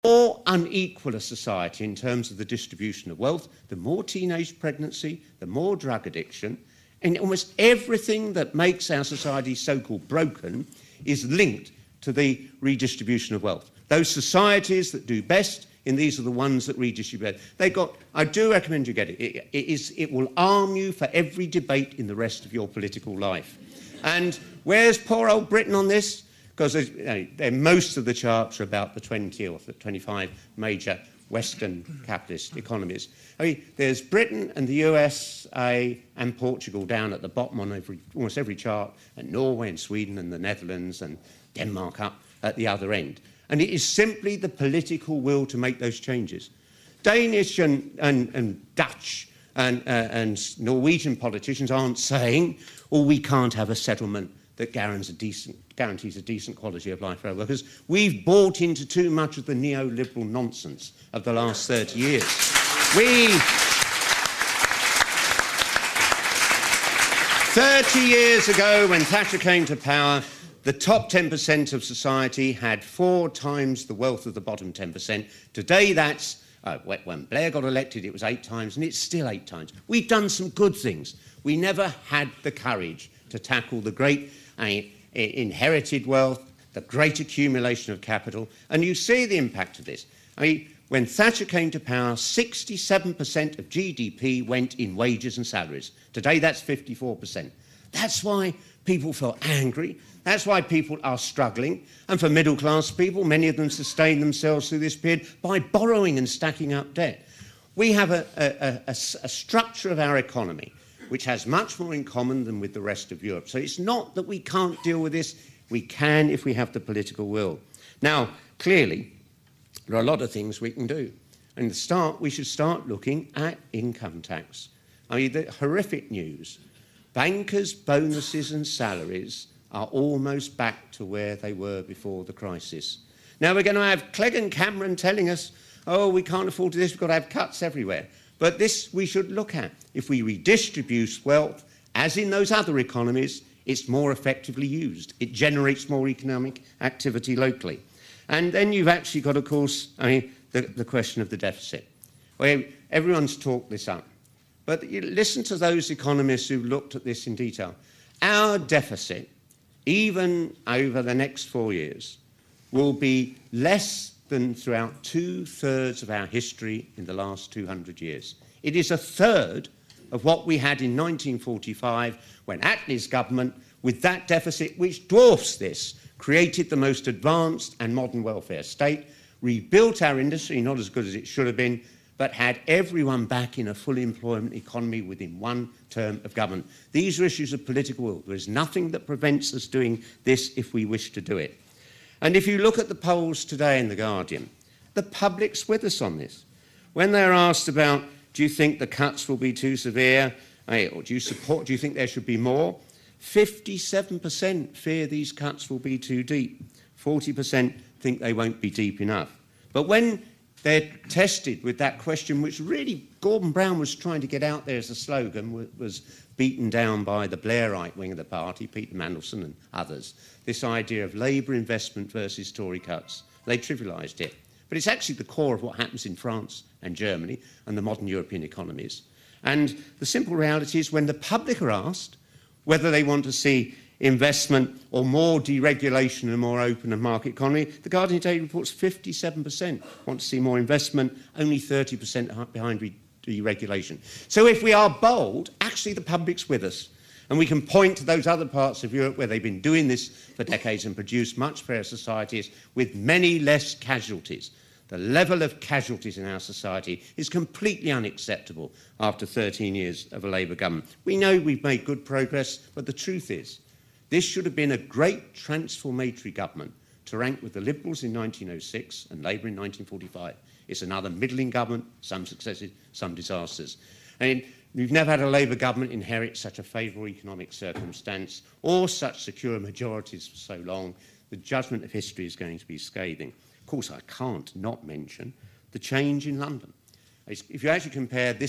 more unequal a society in terms of the distribution of wealth, the more teenage pregnancy, the more drug addiction, and almost everything that makes our society so-called broken is linked to the redistribution of wealth. Those societies that do best in these are the ones that redistribute. I do recommend you get it. It will arm you for every debate in the rest of your political life. And where's poor old Britain on this? Because most of the charts are about the 20 or the 25 major Western capitalist economies. I mean, there's Britain and the USA and Portugal down at the bottom on almost every chart, and Norway and Sweden and the Netherlands and Denmark up at the other end. And it is simply the political will to make those changes. Danish and Dutch and Norwegian politicians aren't saying, oh, we can't have a settlement that guarantees a decent quality of life for our workers. We've bought into too much of the neoliberal nonsense of the last 30 years. 30 years ago, when Thatcher came to power, the top 10% of society had 4 times the wealth of the bottom 10%. Today, that's, when Blair got elected, it was 8 times, and it's still 8 times. We've done some good things. We never had the courage to tackle the great inherited wealth, the great accumulation of capital, and you see the impact of this. I mean, when Thatcher came to power, 67% of GDP went in wages and salaries. Today, that's 54%. That's why people feel angry. That's why people are struggling. And for middle-class people, many of them sustain themselves through this period by borrowing and stacking up debt. We have a structure of our economy which has much more in common than with the rest of Europe. So it's not that we can't deal with this. We can if we have the political will. Now, clearly, there are a lot of things we can do. And we should start looking at income tax. I mean, the horrific news. Bankers' bonuses and salaries are almost back to where they were before the crisis. Now we're going to have Clegg and Cameron telling us, oh, we can't afford this, we've got to have cuts everywhere. But this we should look at. If we redistribute wealth, as in those other economies, it's more effectively used. It generates more economic activity locally. And then you've actually got, of course, the question of the deficit. Well, everyone's talked this up. But you listen to those economists who looked at this in detail. Our deficit, even over the next 4 years, will be less than throughout 2/3 of our history in the last 200 years. It is 1/3 of what we had in 1945 when Attlee's government, with that deficit which dwarfs this, created the most advanced and modern welfare state, rebuilt our industry, not as good as it should have been, but had everyone back in a full employment economy within 1 term of government. These are issues of political will. There is nothing that prevents us doing this if we wish to do it. And if you look at the polls today in The Guardian, the public's with us on this. When they're asked about, do you think the cuts will be too severe, or do you think there should be more, 57% fear these cuts will be too deep. 40% think they won't be deep enough. But when they're tested with that question, which really Gordon Brown was trying to get out there as a slogan, was beaten down by the Blairite wing of the party, Peter Mandelson and others, this idea of Labour investment versus Tory cuts. They trivialised it. But it's actually the core of what happens in France and Germany and the modern European economies. And the simple reality is when the public are asked whether they want to see investment or more deregulation and a more open and market economy, The Guardian today reports 57% want to see more investment, only 30% behind deregulation. So if we are bold, actually the public's with us. And we can point to those other parts of Europe where they've been doing this for decades and produced much fairer societies with many less casualties. The level of casualties in our society is completely unacceptable after 13 years of a Labour government. We know we've made good progress, but the truth is, this should have been a great transformatory government to rank with the Liberals in 1906 and Labour in 1945. It's another middling government, some successes, some disasters. And we've never had a Labour government inherit such a favourable economic circumstance or such secure majorities for so long. The judgment of history is going to be scathing. Of course, I can't not mention the change in London. If you actually compare this